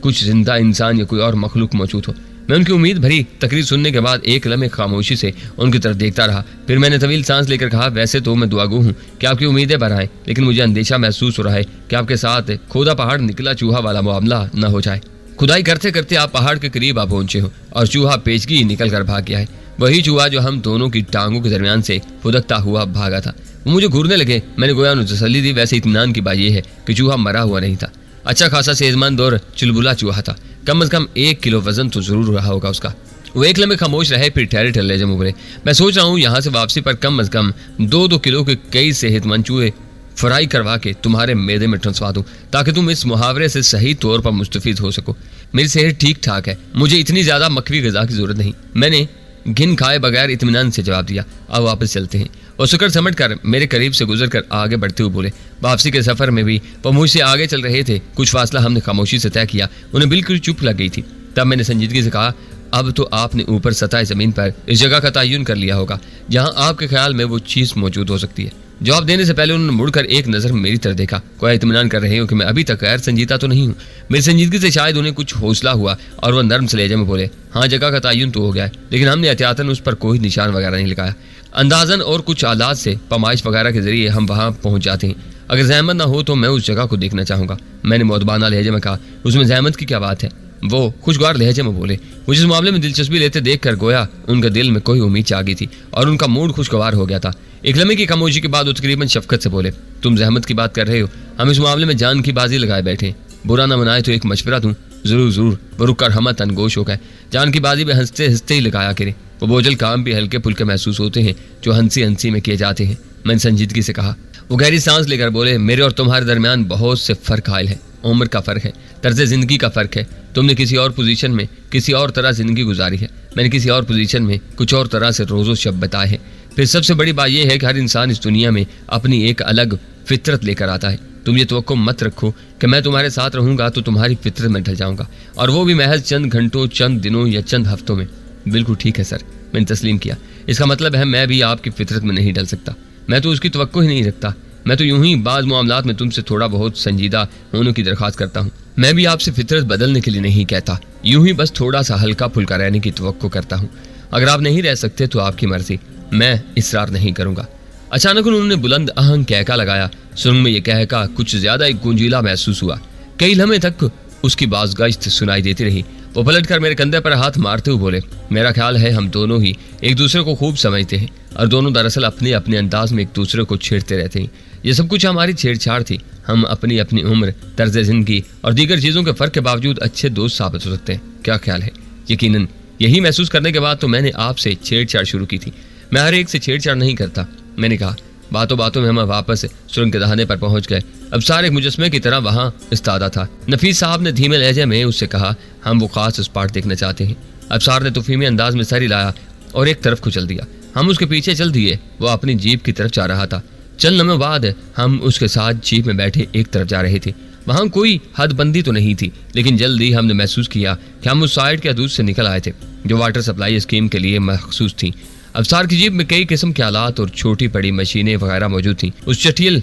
कुछ जिंदा इंसान या कोई और मखलूक मौजूद हो। मैं उनकी उम्मीद भरी तकरीर सुनने के बाद एक लम्हे खामोशी से उनकी तरफ देखता रहा। फिर मैंने तवील सांस लेकर कहा, वैसे तो मैं दुआगो हूँ कि आपकी उम्मीदें बढ़ाएं, लेकिन मुझे अंदेशा महसूस हो रहा है कि आपके साथ खोदा पहाड़ निकला चूहा वाला मामला न हो जाए। खुदाई करते करते आप पहाड़ के करीब आ पहुंचे हो और चूहा पेचगी निकल कर भाग गया है। वही चूहा जो हम दोनों की टांगों के दरमियान से फुदकता हुआ भागा था। वो मुझे घूरने लगे। मैंने गोया उन्हें तसल्ली दी। वैसे इत्मीनान की बात यह है कि चूहा मरा हुआ नहीं था। अच्छा खासा सेहतमंद और चुलबुला चूहा था। कम से कम 1 किलो वजन तो जरूर रहा होगा उसका। वो एक लम्हे खामोश रहे, फिर ठहरे ठल्ले जम उभरे। मैं सोच रहा हूँ यहाँ से वापसी पर कम से कम 2-2 किलो के कई सेहतमंद चूहे फ्राई करवा के तुम्हारे मैदे में ट्रांसफर दूं ताकि तुम इस मुहावरे से सही तौर पर मुस्तफीद हो सको। मेरी सेहत ठीक ठाक है, मुझे इतनी ज्यादा मखवी गजा की जरूरत नहीं। मैंने घिन खाए बगैर इत्मीनान से जवाब दिया। अब वापस चलते हैं। और शुक्र समझ कर मेरे करीब से गुजर कर आगे बढ़ते हुए बोले। वापसी के सफर में भी वो मुझसे आगे चल रहे थे। कुछ फासला हमने खामोशी से तय किया। उन्हें बिल्कुल चुप लग गई थी। तब मैंने संजीदगी से कहा, अब तो आपने ऊपर सतह जमीन पर इस जगह का तयन कर लिया होगा जहां आपके ख्याल में वो चीज मौजूद हो सकती है। जवाब देने से पहले उन्होंने मुड़कर एक नजर मेरी तरफ देखा। कोई इत्मीनान कर रहे हो कि मैं अभी तक गैर संजीदा तो नहीं हूँ। मेरी संजीदगी से शायद उन्हें कुछ हौसला हुआ और वह नर्म से लहजे में बोले, हाँ जगह का तयन तो हो गया है, लेकिन हमने एहतियातन उस पर कोई निशान वगैरह नहीं लगाया। अंदाजन और कुछ आलात से पमाइश वगैरह के जरिए हम वहां पहुंच जाते हैं। अगर जहमत ना हो तो मैं उस जगह को देखना चाहूंगा। मैंने मौदबाना लहजे में कहा, उसमें जहमत की क्या बात है। वो खुशगवार लहजे में बोले। मुझे इस मामले में दिलचस्पी लेते देखकर गोया उनके दिल में कोई उम्मीद जागी थी और उनका मूड खुशगवार हो गया था। एक लम्हे की खामोशी के बाद वो तकरीबन शफकत से बोले, तुम जहमत की बात कर रहे हो, हम इस मामले में जान की बाजी लगाए बैठे। बुरा ना मनाए तो एक मशवरा दूं। जरूर जरूर। वो रुक कर हम तनगोश हो गए। जान की बाजी में हंसते हंसते ही लगाया करे। वो बोझल काम भी हल्के फुल्के महसूस होते हैं जो हंसी हंसी में किए जाते हैं। मैंने संजीदगी से कहा। वो गहरी सांस लेकर बोले, मेरे और तुम्हारे दरमियान बहुत से फर्क आयल है। उम्र का फर्क है, तर्ज जिंदगी का फर्क है। तुमने किसी और पोजीशन में किसी और तरह जिंदगी गुजारी है, मैंने किसी और पोजीशन में कुछ और तरह से रोज़ो शब बताए हैं। फिर सबसे बड़ी बात यह है कि हर इंसान इस दुनिया में अपनी एक अलग फितरत लेकर आता है। तुम ये तवक्को मत रखो कि मैं तुम्हारे साथ रहूंगा तो तुम्हारी फितरत में ढल जाऊंगा, और वो भी महज चंद घंटों, चंद दिनों या चंद हफ्तों में। बिल्कुल ठीक है सर, मैंने तस्लीम किया। इसका मतलब है मैं भी आपकी फितरत में नहीं ढल सकता। मैं तो उसकी तवक्को ही नहीं रखता। मैं तो यूं ही बाज़ मामलात में तुमसे थोड़ा बहुत संजीदा होने की दरख्वास्त करता हूँ। मैं भी आपसे फितरत बदलने के लिए नहीं कहता, यूं ही बस थोड़ा सा हल्का फुल्का रहने की तवक्को करता हूँ। अगर आप नहीं रह सकते तो आपकी मर्जी, मैं इसरार नहीं करूंगा। अचानक उन्होंने बुलंद आहंग कहका लगाया। सुरंग में यह कहका कुछ ज्यादा एक गुंजीला महसूस हुआ। कई लम्हे तक उसकी बाज़गश्त सुनाई देती रही। वो पलट कर मेरे कंधे पर हाथ मारते हुए बोले, मेरा ख्याल है हम दोनों ही एक दूसरे को खूब समझते हैं और दोनों दरअसल अपने अपने अंदाज में एक दूसरे को छेड़ते रहते हैं। ये सब कुछ हमारी छेड़छाड़ थी। हम अपनी अपनी उम्र, तर्ज जिंदगी और दीगर चीज़ों के फ़र्क के बावजूद अच्छे दोस्त साबित हो सकते हैं। क्या ख्याल है? यकीनन यही महसूस करने के बाद तो मैंने आपसे छेड़छाड़ शुरू की थी। मैं हर एक से छेड़छाड़ नहीं करता, मैंने कहा। बातों बातों में हम वापस सुरंग के दहाने पर पहुंच गए। अब सारे एक मुजस्मे की तरह वहां इस्तादा था। नफीस साहब ने धीमे लहजे में उससे कहा, हम वो खास स्पॉट देखना चाहते हैं। अफसार ने तूफीमी अंदाज में सर हिलाया और एक तरफ को चल दिया। हम उसके पीछे चल दिए। वो अपनी जीप की तरफ जा रहा था। चंद लम्हे बाद हम उसके साथ जीप में बैठे एक तरफ जा रहे थे। वहां कोई हदबंदी तो नहीं थी, लेकिन जल्दी हमने महसूस किया कि हम उस साइड के हदूद से निकल आए थे जो वाटर सप्लाई स्कीम के लिए मखसूस थी। अफसार की जीप में कई किस्म के आलात और छोटी बड़ी मशीनें वगैरह मौजूद थीं। उस चटियल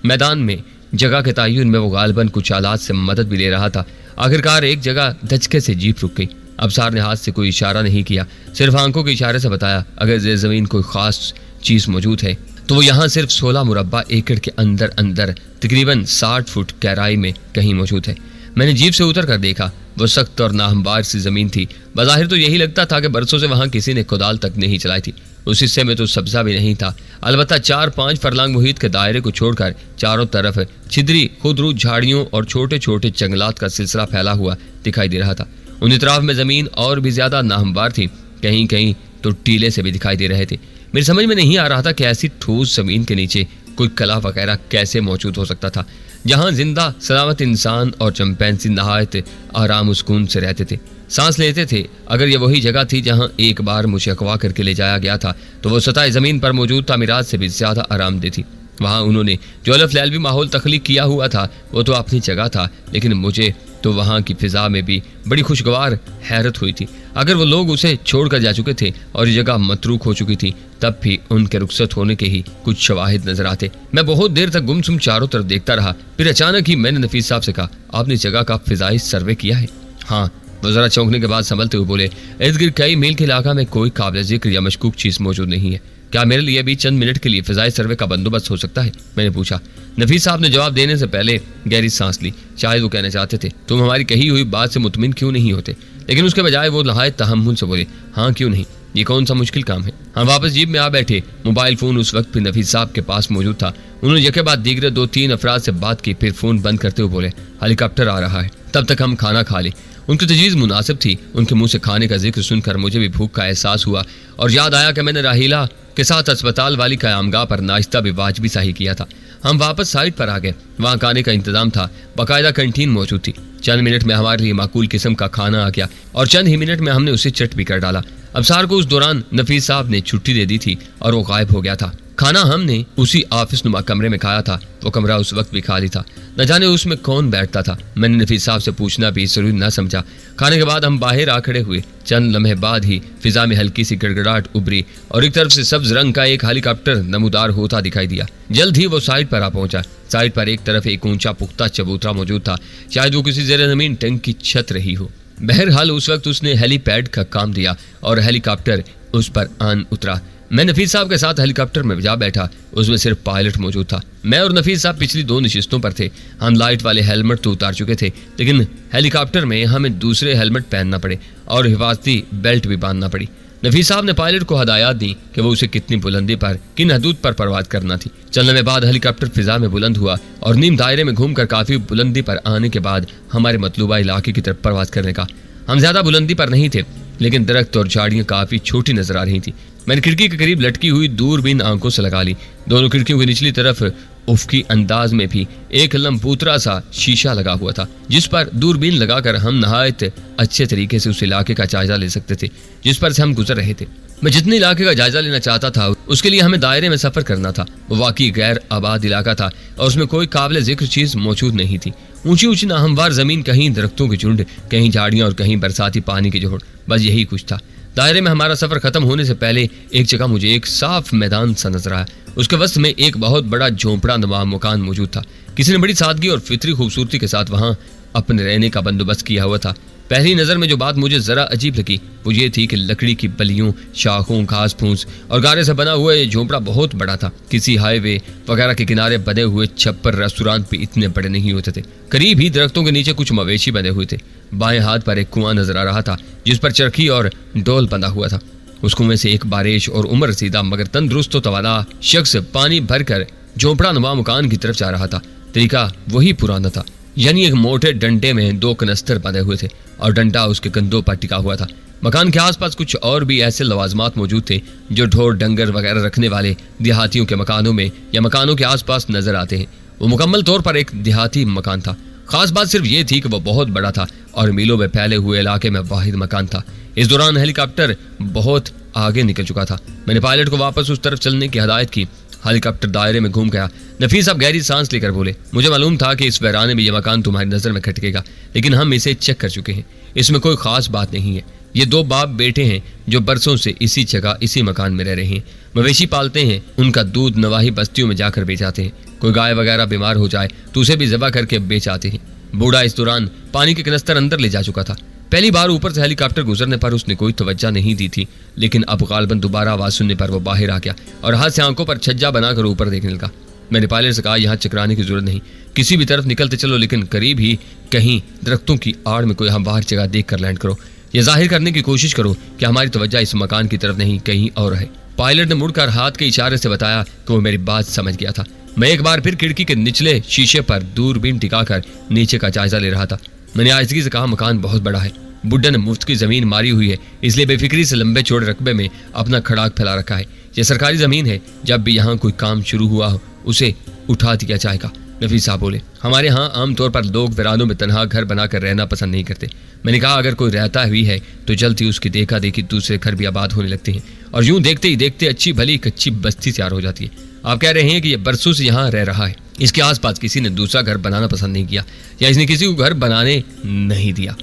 मैदान में जगह के तयन में वो गालिबन कुछ आलात से मदद भी ले रहा था। आखिरकार एक जगह धचके से जीप रुक गई। अफसार ने हाथ से कोई इशारा नहीं किया, सिर्फ आंखों के इशारे से बताया, अगर ज़मीन कोई खास चीज़ मौजूद है तो वो यहाँ सिर्फ 16 मुरब्बा एकड़ के अंदर अंदर तकरीबन 60 फुट गहराई में कहीं मौजूद है। मैंने जीप से उतर कर देखा। वो सख्त और नाहमवार सी जमीन थी। बज़ाहिर तो यही लगता था कि बरसों से वहां किसी ने कुदाल तक नहीं चलाई थी। उस हिस्से में तो सब्जा भी नहीं था। अलबत्ता 4-5 फरलांग मुहित के दायरे को छोड़कर चारों तरफ छिद्री खुदरू झाड़ियों और छोटे छोटे जंगलात का सिलसिला फैला हुआ दिखाई दे रहा था। उन इतराफ में जमीन और भी ज्यादा नाहमवार थी। कहीं कहीं तो टीले से भी दिखाई दे रहे थे। मेरी समझ में नहीं आ रहा था कि ऐसी ठोस जमीन के नीचे कोई कला वगैरह कैसे मौजूद हो सकता था जहां जिंदा सलामत इंसान और चंपैंसी नहायत आराम सुकून से रहते थे, सांस लेते थे। अगर ये वही जगह थी जहां एक बार मुझे अगवा करके ले जाया गया था तो वो सतह जमीन पर मौजूद तामीरात से भी ज्यादा आरामदेह थी। वहां उन्होंने जो अलफ लैलवी माहौल तख्लीक किया हुआ था वो तो अपनी जगह था, लेकिन मुझे तो वहां की फिजा में भी बड़ी खुशगवार हैरत हुई थी। अगर वो लोग उसे छोड़कर जा चुके थे और ये जगह मतरूक हो चुकी थी तब भी उनके रुखसत होने के ही कुछ शवाहिद नजर आते। मैं बहुत देर तक गुमसुम चारों तरफ देखता रहा। फिर अचानक ही मैंने नफीस साहब से कहा, आपने इस जगह का फिजाई सर्वे किया है? हाँ। वो जरा चौंकने के बाद संभलते हुए बोले, इर्द गिर्द कई मील के इलाका में कोई काबिल जिक्र या मशकूक चीज मौजूद नहीं है। क्या मेरे लिए भी चंद मिनट के लिए फिजाई सर्वे का बंदोबस्त हो सकता है? मैंने पूछा। नफीस साहब ने जवाब देने से पहले गहरी सांस ली। शायद वो कहना चाहते थे, तुम हमारी कही हुई बात से मुतमिन क्यों नहीं होते, लेकिन उसके बजाय वो नहायत तहम्मुल से बोले, हाँ क्यों नहीं, ये कौन सा मुश्किल काम है। हम वापस जीप में आ बैठे। मोबाइल फोन उस वक्त भी नफीस साहब के पास मौजूद था। उन्होंने यके बाद दीगरे 2-3 अफराद से बात की, फिर फोन बंद करते हुए बोले, हेलीकॉप्टर आ रहा है। तब तक हम खाना खा ले। उनकी तजवीज़ मुनासिब थी। उनके मुंह से खाने का जिक्र सुनकर मुझे भी भूख का एहसास हुआ और याद आया कि मैंने राहीला के साथ अस्पताल वाली क़यामगाह पर नाश्ता भी वाजबी सा ही किया था। हम वापस साइड पर आ गए। वहाँ खाने का इंतजाम था, बाकायदा कैंटीन मौजूद थी। चंद मिनट में हमारे लिए माकूल किस्म का खाना आ गया और चंद ही मिनट में हमने उसे चट भी कर डाला। अफसार को उस दौरान नफीस साहब ने छुट्टी दे दी थी और वो गायब हो गया था। खाना हमने उसी ऑफिस नुमा कमरे में खाया था। वो कमरा उस वक्त भी खाली था। न जाने उसमें कौन बैठता था। मैंने नफीस साहब से पूछना भी जरूरी न समझा। खाने के बाद हम बाहर आ खड़े हुए। चंद लम्हे बाद ही फिजा में हल्की सी गड़गड़ाहट उभरी और एक तरफ से सब्ज रंग का एक हेलीकॉप्टर नमूदार होता दिखाई दिया। जल्द ही वो साइड पर आ पहुंचा। साइड पर एक तरफ एक ऊंचा पुख्ता चबूतरा मौजूद था। शायद वो किसी ज़ेरे ज़मीन टैंक की छत रही हो। बहरहाल उस वक्त उसने हेलीपैड का काम दिया और हेलीकॉप्टर उस पर आन उतरा। मैं नफीस साहब के साथ हेलीकॉप्टर में जा बैठा। उसमें सिर्फ पायलट मौजूद था। मैं और नफीस साहब पिछली 2 नशिस्तों पर थे। हम लाइट वाले हेलमेट तो उतार चुके थे, लेकिन हेलीकॉप्टर में हमें दूसरे हेलमेट पहनना पड़े और हिफाजती बेल्ट भी बांधना पड़ी। नफीस साहब ने पायलट को हदायत दी कि वो उसे कितनी बुलंदी पर, किन हदूद पर परवाज करना थी। चलने में बाद हेलीकॉप्टर फिजा में बुलंद हुआ और नीम दायरे में घूमकर काफी बुलंदी पर आने के बाद हमारे मतलूबा इलाके की तरफ परवाज करने का। हम ज्यादा बुलंदी पर नहीं थे, लेकिन दरख्त और झाड़ियां काफी छोटी नजर आ रही थी। मैंने खिड़की के करीब लटकी हुई दूरबीन आंखों से लगा ली। दोनों खिड़कियों की निचली तरफ उफकी अंदाज में भी एक लंबूतरा सा शीशा लगा हुआ था, जिस पर दूरबीन लगाकर हम नहायत अच्छे तरीके से उस इलाके का जायजा ले सकते थे जिस पर से हम गुजर रहे थे। मैं जितने इलाके का जायजा लेना चाहता था उसके लिए हमें दायरे में सफर करना था। वो वाकई गैर आबाद इलाका था और उसमें कोई काबिल जिक्र चीज मौजूद नहीं थी। ऊंची ऊंची नाहमवार जमीन, कहीं दरख्तों के झुंड, कहीं झाड़ियां और कहीं बरसाती पानी की जोड़, बस यही कुछ था। दायरे में हमारा सफर खत्म होने से पहले एक जगह मुझे एक साफ मैदान सा नजर आया। उसके वस्त में एक बहुत बड़ा झोंपड़ा नुमा मकान मौजूद था। किसी ने बड़ी सादगी और फितरी खूबसूरती के साथ वहां अपने रहने का बंदोबस्त किया हुआ था। पहली नजर में जो बात मुझे जरा अजीब लगी वो ये थी कि लकड़ी की बलियों, शाखों, घास फूस और गारे से बना हुआ ये झोंपड़ा बहुत बड़ा था। किसी हाईवे वगैरह के किनारे बने हुए छप्पर रेस्टोरेंट भी इतने बड़े नहीं होते थे। करीब ही दरख्तों के नीचे कुछ मवेशी बने हुए थे। बाएं हाथ पर एक कुआं नजर आ रहा था जिस पर चरखी और डोल बंधा हुआ था। उस कुएं से एक बारिश और उम्र रसीदा मगर तंदुरुस्त तो तवाला शख्स पानी भरकर झोंपड़ा नुमा मकान की तरफ जा रहा था। तरीका वही पुराना था, यानी एक मोटे डंडे में 2 कनस्तर बंधे हुए थे और डंडा उसके कंधों पर टिका हुआ था। मकान के आसपास कुछ और भी ऐसे लवाजमात मौजूद थे जो ढोर डंगर वगैरह रखने वाले देहातियों के मकानों में या मकानों के आसपास नजर आते हैं। वो मुकम्मल तौर पर एक देहाती मकान था। खास बात सिर्फ ये थी कि वो बहुत बड़ा था और मीलों में फैले हुए इलाके में वाहिद मकान था। इस दौरान हेलीकॉप्टर बहुत आगे निकल चुका था। मैंने पायलट को वापस उस तरफ चलने की हदायत की। हेलीकॉप्टर दायरे में घूम गया। नफीस अब गहरी सांस लेकर बोले, मुझे मालूम था कि इस वीराने में यह मकान तुम्हारी नजर में खटकेगा, लेकिन हम इसे चेक कर चुके हैं। इसमें कोई खास बात नहीं है। ये 2 बाप बेटे हैं जो बरसों से इसी जगह इसी मकान में रह रहे हैं। मवेशी पालते हैं, उनका दूध नवाही बस्तियों में जाकर बेच आते हैं। कोई गाय वगैरह बीमार हो जाए तो उसे भी ज़बह करके बेच आते हैं। बूढ़ा इस दौरान पानी के कनस्तर अंदर ले जा चुका था। पहली बार ऊपर से हेलीकॉप्टर गुजरने पर उसने कोई तवज्जो नहीं दी थी, लेकिन अब गालबन दोबारा आवाज सुनने पर वो बाहर आ गया और हाथ से आंखों पर छज्जा बनाकर ऊपर देखने लगा। मैंने पायलट से कहा, यहाँ चकराने की जरूरत नहीं, किसी भी तरफ निकलते चलो, लेकिन करीब ही कहीं दरख्तों की आड़ में कोई हमवार जगह देख कर लैंड करो। यह जाहिर करने की कोशिश करो कि हमारी तवज्जो इस मकान की तरफ नहीं, कहीं और है। पायलट ने मुड़कर हाथ के इशारे से बताया कि वो मेरी बात समझ गया था। मैं एक बार फिर खिड़की के निचले शीशे पर दूरबीन टिकाकर नीचे का जायजा ले रहा था। मैंने आजिज़ी से कहा, मकान बहुत बड़ा है। बुड्ढा ने मुफ्त की जमीन मारी हुई है, इसलिए बेफिक्री से लंबे चौड़े रकबे में अपना खड़ाक फैला रखा है। यह सरकारी जमीन है, जब भी यहाँ कोई काम शुरू हुआ हो उसे उठा दिया जाएगा। नफीस साहब बोले, हमारे यहाँ आमतौर पर लोग वीरानों में तनहा घर बनाकर रहना पसंद नहीं करते। मैंने कहा, अगर कोई रहता हुई है तो जल्द ही उसकी देखा देखी दूसरे घर भी आबाद होने लगते हैं और यूं देखते ही देखते अच्छी भली कच्ची बस्ती तैयार हो जाती है। आप कह रहे हैं कि यह बरसों से यहाँ रह रहा है, इसके आसपास किसी ने दूसरा घर बनाना पसंद नहीं किया या इसने किसी को घर बनाने नहीं दिया।